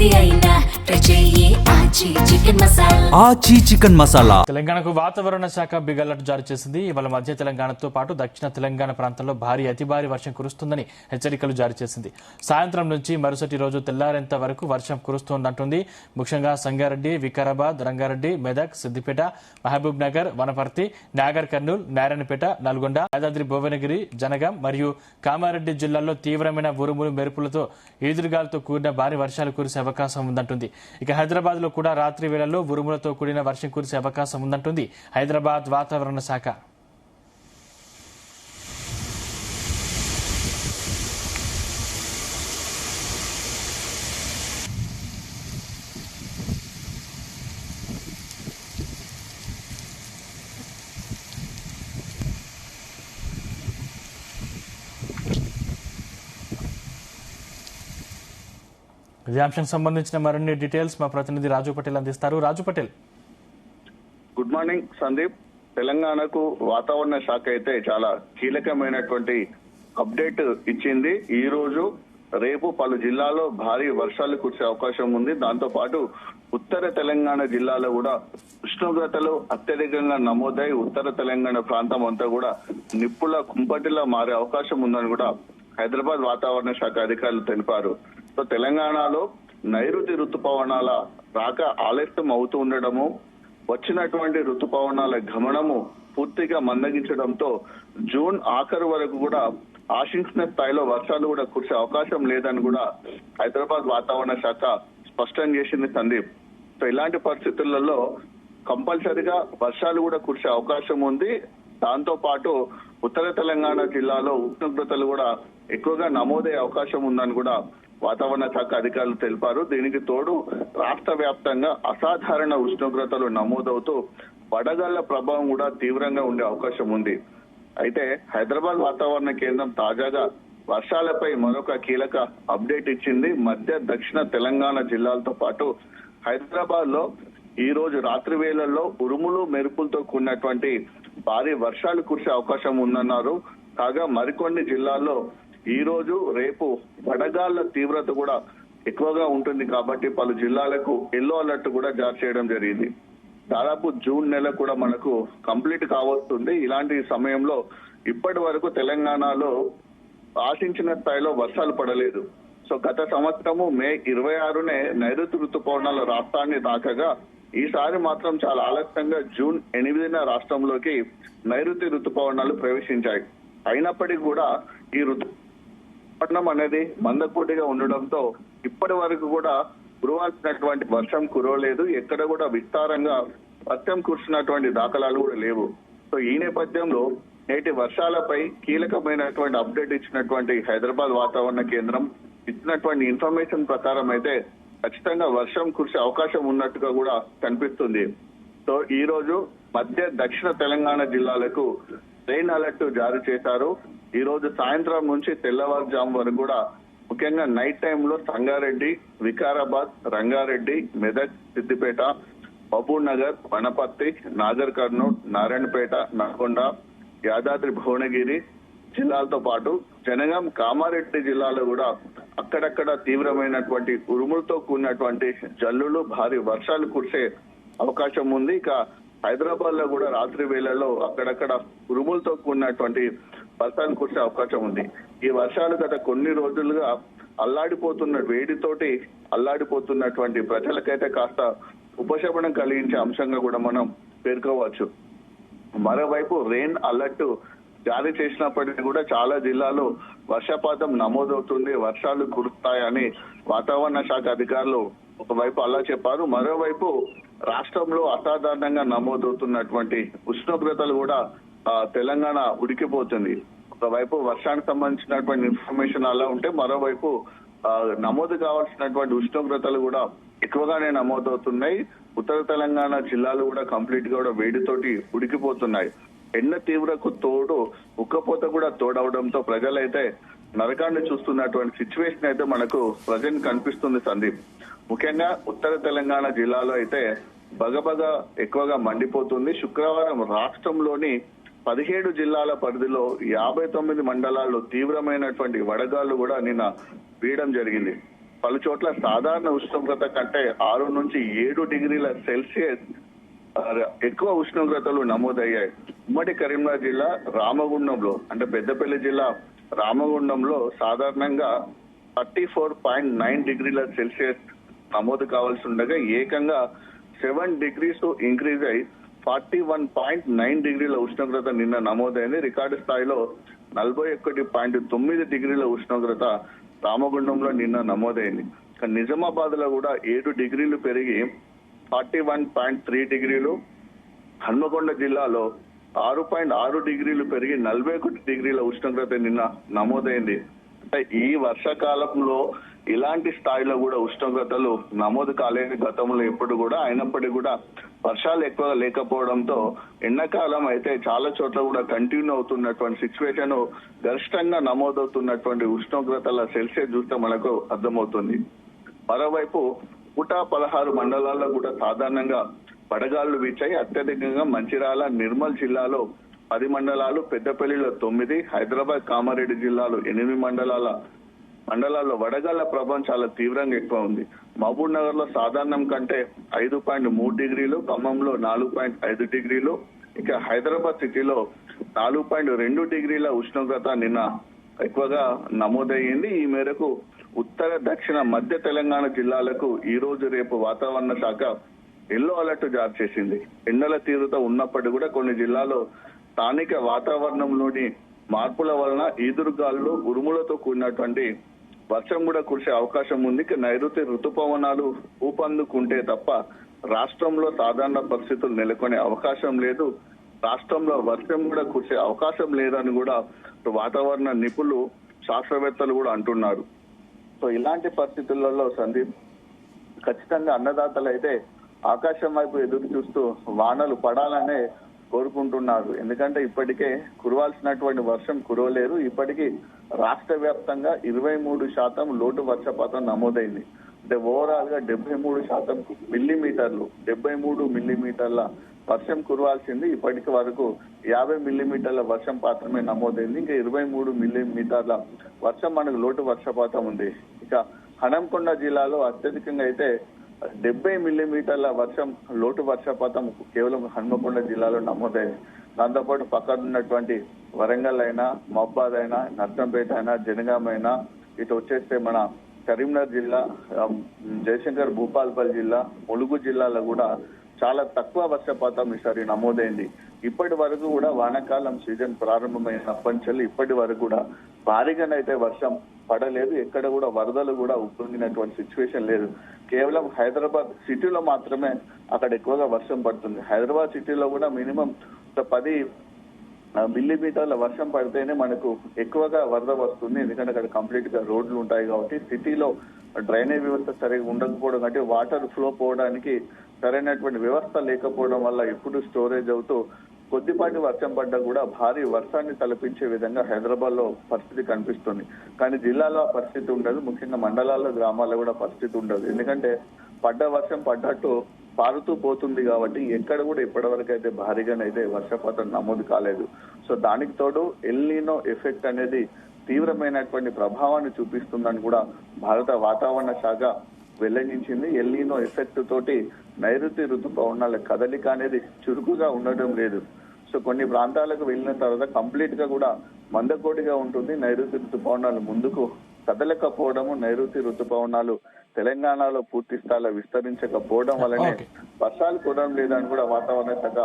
ఏది అయినా ట్రై చెయ్యి ఆచి చికెన్ మసాలా. ఆచి చికెన్ మసాలా. తెలంగాణకు వాతావరణ శాఖ బిగ్ అలర్ట్ జారీ చేసింది. ఇవాళ మధ్య తెలంగాణతో పాటు దక్షిణ తెలంగాణ ప్రాంతంలో అతి భారీ వర్షం కురుస్తుందని హెచ్చరికలు జారీ చేసింది. సాయంత్రం నుంచి మరుసటి రోజు తెల్లారేంత వరకు వర్షం కురుస్తోందంటుంది. ముఖ్యంగా సంగారెడ్డి, వికారాబాద్, రంగారెడ్డి, మెదక్, సిద్దిపేట, మహబూబ్ నగర్, వనపర్తి, నాగర్ కర్నూల్, నారాయణపేట, నల్గొండ, యాదాద్రి భువనగిరి, జనగాం మరియు కామారెడ్డి జిల్లాల్లో తీవ్రమైన ఉరుములు మెరుపులతో ఈదురుగాలతో కూడిన భారీ వర్షాలు కురిసే అవకాశం ఉందంటుంది. ఇక హైదరాబాద్ లో కూడా రాత్రి వేళల్లో ఉరుములతో కూడిన వర్షం కురిసే అవకాశం ఉందంటుంది హైదరాబాద్ వాతావరణ శాఖ. ఇదే అంశం సంబంధించిన మరిన్ని డీటెయిల్స్ మా ప్రతినిధి రాజు పటేల్ అందిస్తారు. రాజు పటేల్. Good morning Sandeep. తెలంగాణకు వాతావరణ శాఖ అయితే చాలా కీలకమైనటువంటి అప్డేట్ ఇచ్చింది. ఈ రోజు రేపు పలు జిల్లాల్లో భారీ వర్షాలు కురిసే అవకాశం ఉంది. దాంతో పాటు ఉత్తర తెలంగాణ జిల్లాలో కూడా ఉష్ణోగ్రతలు అత్యధికంగా నమోదై ఉత్తర తెలంగాణ ప్రాంతం అంతా కూడా నిప్పుల కుంపటిలా మారే అవకాశం ఉందని కూడా హైదరాబాద్ వాతావరణ శాఖ అధికారులు తెలిపారు. సో తెలంగాణలో నైరుతి రుతుపవనాల రాక ఆలస్యం అవుతూ ఉండడము, వచ్చినటువంటి రుతుపవనాల గమనము పూర్తిగా మందగించడంతో జూన్ ఆఖరు వరకు కూడా ఆశించిన స్థాయిలో వర్షాలు కూడా కురిసే అవకాశం లేదని కూడా హైదరాబాద్ వాతావరణ శాఖ స్పష్టం చేసింది సందీప్. సో ఇలాంటి పరిస్థితులలో కంపల్సరిగా వర్షాలు కూడా కురిసే అవకాశం ఉంది. దాంతో పాటు ఉత్తర తెలంగాణ జిల్లాలో ఉష్ణోగ్రతలు కూడా ఎక్కువగా నమోదయ్యే అవకాశం ఉందని కూడా వాతావరణ శాఖ అధికారులు తెలిపారు. దీనికి తోడు రాష్ట్ర వ్యాప్తంగా అసాధారణ ఉష్ణోగ్రతలు నమోదవుతూ వడగాళ్ల ప్రభావం కూడా తీవ్రంగా ఉండే అవకాశం ఉంది. అయితే హైదరాబాద్ వాతావరణ కేంద్రం తాజాగా వర్షాలపై మరొక కీలక అప్డేట్ ఇచ్చింది. మధ్య దక్షిణ తెలంగాణ జిల్లాలతో పాటు హైదరాబాద్ లో ఈ రోజు రాత్రి వేళల్లో ఉరుములు మెరుపులతో కూడినటువంటి భారీ వర్షాలు కురిసే అవకాశం ఉందన్నారు. కాగా మరికొన్ని జిల్లాల్లో ఈ రోజు రేపు వడగాళ్ల తీవ్రత కూడా ఎక్కువగా ఉంటుంది కాబట్టి పలు జిల్లాలకు ఎల్లో అలర్ట్ కూడా జారీ చేయడం జరిగింది. దాదాపు జూన్ నెల కూడా మనకు కంప్లీట్ కావస్తుంది. ఇలాంటి సమయంలో ఇప్పటి వరకు తెలంగాణలో ఆశించిన స్థాయిలో వర్షాలు పడలేదు. సో గత సంవత్సరము మే 26నే నైరుతి ఋతుపవనాలు రాష్ట్రాన్ని తాకగా ఈసారి మాత్రం చాలా ఆలస్యంగా జూన్ 8న రాష్ట్రంలోకి నైరుతి ఋతుపవనాలు ప్రవేశించాయి. అయినప్పటికీ కూడా ఈ ఋతుపవనం అనేది మందకోటిగా ఉండడంతో ఇప్పటి వరకు కూడా కురవాల్సినటువంటి వర్షం కురవలేదు. ఎక్కడ కూడా విస్తారంగా వర్షం కురిసినటువంటి దాఖలాలు కూడా లేవు. సో ఈ నేపథ్యంలో నేటి వర్షాలపై కీలకమైనటువంటి అప్డేట్ ఇచ్చినటువంటి హైదరాబాద్ వాతావరణ కేంద్రం ఇచ్చినటువంటి ఇన్ఫర్మేషన్ ప్రకారం అయితే ఖచ్చితంగా వర్షం కురిసే అవకాశం ఉన్నట్టుగా కూడా కనిపిస్తుంది. సో ఈ రోజు మధ్య దక్షిణ తెలంగాణ జిల్లాలకు రెయిన్ అలర్ట్ జారీ చేశారు. ఈ రోజు సాయంత్రం నుంచి తెల్లవారుజాము వరకు కూడా ముఖ్యంగా నైట్ టైంలో సంగారెడ్డి, వికారాబాద్, రంగారెడ్డి, మెదక్, సిద్దిపేట, మహబూబ్ నగర్, వనపర్తి, నాగర్ కర్నూల్, నారాయణపేట, నల్గొండ, యాదాద్రి భువనగిరి జిల్లాలతో పాటు జనగాం, కామారెడ్డి జిల్లాలో కూడా అక్కడక్కడ తీవ్రమైనటువంటి ఉరుములతో కూడినటువంటి జల్లులు, భారీ వర్షాలు కురిసే అవకాశం ఉంది. ఇక హైదరాబాద్ లో కూడా రాత్రి వేళల్లో అక్కడక్కడ ఉరుములతో కూడినటువంటి వర్షాలు కురిసే అవకాశం ఉంది. ఈ వర్షాలు గత కొన్ని రోజులుగా అల్లాడిపోతున్న వేడితోటి అల్లాడిపోతున్నటువంటి ప్రజలకైతే కాస్త ఉపశమనం కలిగించే అంశంగా కూడా మనం పేర్కోవచ్చు. మరోవైపు రెయిన్ అలర్ట్ జారీ చేసినప్పటికీ కూడా చాలా జిల్లాలో వర్షపాతం నమోదవుతుంది, వర్షాలు కురుస్తాయని వాతావరణ శాఖ అధికారులు ఒకవైపు అలా చెప్పారు. మరోవైపు రాష్ట్రంలో అసాధారణంగా నమోదవుతున్నటువంటి ఉష్ణోగ్రతలు కూడా తెలంగాణ ఉడికిపోతుంది. ఒకవైపు వర్షానికి సంబంధించినటువంటి ఇన్ఫర్మేషన్ అలా ఉంటే మరోవైపు నమోదు కావాల్సినటువంటి ఉష్ణోగ్రతలు కూడా ఎక్కువగానే నమోదవుతున్నాయి. ఉత్తర తెలంగాణ జిల్లాలు కూడా కంప్లీట్ గా కూడా వేడితోటి ఉడికిపోతున్నాయి. ఎండ తీవ్రకు తోడు ఉక్కపోత కూడా తోడవడంతో ప్రజలైతే నరకాన్ని చూస్తున్నటువంటి సిచ్యువేషన్ అయితే మనకు ప్రజెంట్ కనిపిస్తుంది సందీప్. ముఖ్యంగా ఉత్తర తెలంగాణ జిల్లాలో అయితే బగబగ ఎక్కువగా మండిపోతుంది. శుక్రవారం రాష్ట్రంలోని 17 జిల్లాల పరిధిలో 59 మండలాల్లో తీవ్రమైనటువంటి వడగాళ్లు కూడా నిన్న వీయడం జరిగింది. పలు చోట్ల సాధారణ ఉష్ణోగ్రత కంటే 6 నుంచి 7 డిగ్రీల సెల్సియస్ ఎక్కువ ఉష్ణోగ్రతలు నమోదయ్యాయి. ఉమ్మడి కరీంనగర్ జిల్లా రామగుండంలో అంటే పెద్దపల్లి జిల్లా రామగుండంలో సాధారణంగా 34.9 డిగ్రీల సెల్సియస్ నమోదు కావాల్సి ఉండగా ఏకంగా 7 డిగ్రీస్ ఇంక్రీజ్ అయి 41.9 డిగ్రీల ఉష్ణోగ్రత నిన్న నమోదైంది. రికార్డు స్థాయిలో 41.9 డిగ్రీల ఉష్ణోగ్రత రామగుండంలో నిన్న నమోదైంది. నిజామాబాద్ లో కూడా 7 డిగ్రీలు పెరిగి 41.3 డిగ్రీలు, హన్మకొండ జిల్లాలో 6.6 డిగ్రీలు పెరిగి 41 డిగ్రీల ఉష్ణోగ్రత నిన్న నమోదైంది. అంటే ఈ వర్షాకాలంలో ఇలాంటి స్థాయిలో కూడా ఉష్ణోగ్రతలు నమోదు కాలేని గతంలో ఎప్పుడు కూడా. అయినప్పటికీ కూడా వర్షాలు ఎక్కువగా లేకపోవడంతో ఎండాకాలం అయితే చాలా చోట్ల కూడా కంటిన్యూ అవుతున్నటువంటి సిచ్యువేషన్, గరిష్టంగా నమోదవుతున్నటువంటి ఉష్ణోగ్రతల సెల్సియస్ చూస్తే మనకు అర్థమవుతుంది. మరోవైపు 116 మండలాల్లో కూడా సాధారణంగా వడగాళ్లు వీచాయి. అత్యధికంగా మంచిర్యాల, నిర్మల్ జిల్లాలో 10 మండలాలు, పెద్దపల్లిలో 9, హైదరాబాద్, కామారెడ్డి జిల్లాలో 8 మండలాల్లో వడగాళ్ల ప్రభావం చాలా తీవ్రంగా ఎక్కువ ఉంది. మహబూబ్ నగర్ లో సాధారణం కంటే 5.3 డిగ్రీలు, ఖమ్మంలో 4.5 డిగ్రీలు, ఇక హైదరాబాద్ సిటీలో 4.2 డిగ్రీల ఉష్ణోగ్రత నిన్న ఎక్కువగా నమోదయ్యింది. ఈ మేరకు ఉత్తర, దక్షిణ, మధ్య తెలంగాణ జిల్లాలకు ఈ రోజు రేపు వాతావరణ శాఖ ఎల్లో అలర్ట్ జారీ చేసింది. ఎండల తీవ్రత ఉన్నప్పటికీ కూడా కొన్ని జిల్లాల్లో స్థానిక వాతావరణంలోని మార్పుల వలన ఈదురుగాలు, ఉరుములతో కూడినటువంటి వర్షం కూడా కురిసే అవకాశం ఉంది. నైరుతి రుతుపవనాలు ఊపందుకుంటే తప్ప రాష్ట్రంలో సాధారణ పరిస్థితులు నెలకొనే అవకాశం లేదు. రాష్ట్రంలో వర్షం కూడా కురిసే అవకాశం లేదని కూడా వాతావరణ నిపుణులు, శాస్త్రవేత్తలు కూడా అంటున్నారు. సో ఇలాంటి పరిస్థితులలో సందీప్, ఖచ్చితంగా అన్నదాతలు అయితే ఆకాశం వైపు ఎదురు చూస్తూ వానలు పడాలనే కోరుకుంటున్నారు. ఎందుకంటే ఇప్పటికే కురవాల్సినటువంటి వర్షం కురవలేరు. ఇప్పటికీ రాష్ట్ర వ్యాప్తంగా 23% లోటు వర్షపాతం నమోదైంది. అంటే ఓవరాల్ గా 73% మిల్లీమీటర్లు, 73 మిల్లీమీటర్ల వర్షం కురవాల్సింది. ఇప్పటికి వరకు 50 మిల్లీమీటర్ల వర్షం పాత్రమే నమోదైంది. ఇంకా 23 మిల్లీమీటర్ల వర్షం మనకు లోటు వర్షపాతం ఉంది. ఇక హనంకొండ జిల్లాలో అత్యధికంగా అయితే 70 మిల్లీమీటర్ల వర్షం లోటు వర్షపాతం కేవలం హన్మకొండ జిల్లాలో నమోదైంది. దాంతోపాటు పక్కన ఉన్నటువంటి వరంగల్ అయినా, మహబాద్ అయినా, నర్సంపేట అయినా, జనగాం అయినా, ఇటు వచ్చేస్తే మన కరీంనగర్ జిల్లా, జయశంకర్ భూపాల్పల్లి జిల్లా, ములుగు జిల్లాలో కూడా చాలా తక్కువ వర్షపాతం ఈసారి నమోదైంది. ఇప్పటి వరకు కూడా వానాకాలం సీజన్ ప్రారంభమైనప్పటి నుంచి ఇప్పటి వరకు కూడా భారీగానైతే వర్షం పడలేదు. ఎక్కడ కూడా వరదలు కూడా ఉప్పొంగినటువంటి సిచ్యువేషన్ లేదు. కేవలం హైదరాబాద్ సిటీలో మాత్రమే అక్కడ ఎక్కువగా వర్షం పడుతుంది. హైదరాబాద్ సిటీలో కూడా మినిమం 10 మిల్లీమీటర్ల వర్షం పడితేనే మనకు ఎక్కువగా వరద వస్తుంది. ఎందుకంటే అక్కడ కంప్లీట్ గా రోడ్లు ఉంటాయి కాబట్టి. సిటీలో డ్రైనేజ్ వ్యవస్థ సరిగా ఉండకపోవడం కంటే వాటర్ ఫ్లో పోవడానికి సరైనటువంటి వ్యవస్థ లేకపోవడం వల్ల ఎప్పుడు స్టోరేజ్ అవుతూ కొద్దిపాటి వర్షం పడ్డా కూడా భారీ వర్షాన్ని తలపించే విధంగా హైదరాబాద్ లో పరిస్థితి కనిపిస్తుంది. కానీ జిల్లాలో పరిస్థితి ఉండదు. ముఖ్యంగా మండలాల్లో, గ్రామాల్లో కూడా పరిస్థితి ఉండదు. ఎందుకంటే పడ్డ వర్షం పడ్డట్టు పారుతూ పోతుంది కాబట్టి ఎక్కడ కూడా ఇప్పటివరకు అయితే భారీగానైతే వర్షపాతం నమోదు కాలేదు. సో దానికి తోడు ఎల్ నీనో ఎఫెక్ట్ అనేది తీవ్రమైనటువంటి ప్రభావాన్ని చూపిస్తుందని కూడా భారత వాతావరణ శాఖ వెల్లడించింది. ఎల్ నీనో ఎఫెక్ట్ తోటి నైరుతి ఋతుపవనాల కదలిక అనేది చురుకుగా ఉండడం లేదు. సో కొన్ని ప్రాంతాలకు వెళ్ళిన తర్వాత కంప్లీట్ గా కూడా మందకోడిగా ఉంటుంది. నైరుతి ఋతుపవనాలు ముందుకు కదలకపోవడము, నైరుతి ఋతుపవనాలు తెలంగాణలో పూర్తి స్థాయిలో విస్తరించకపోవడం వల్లనే వర్షాలు కురవడం లేదని కూడా వాతావరణ శాఖ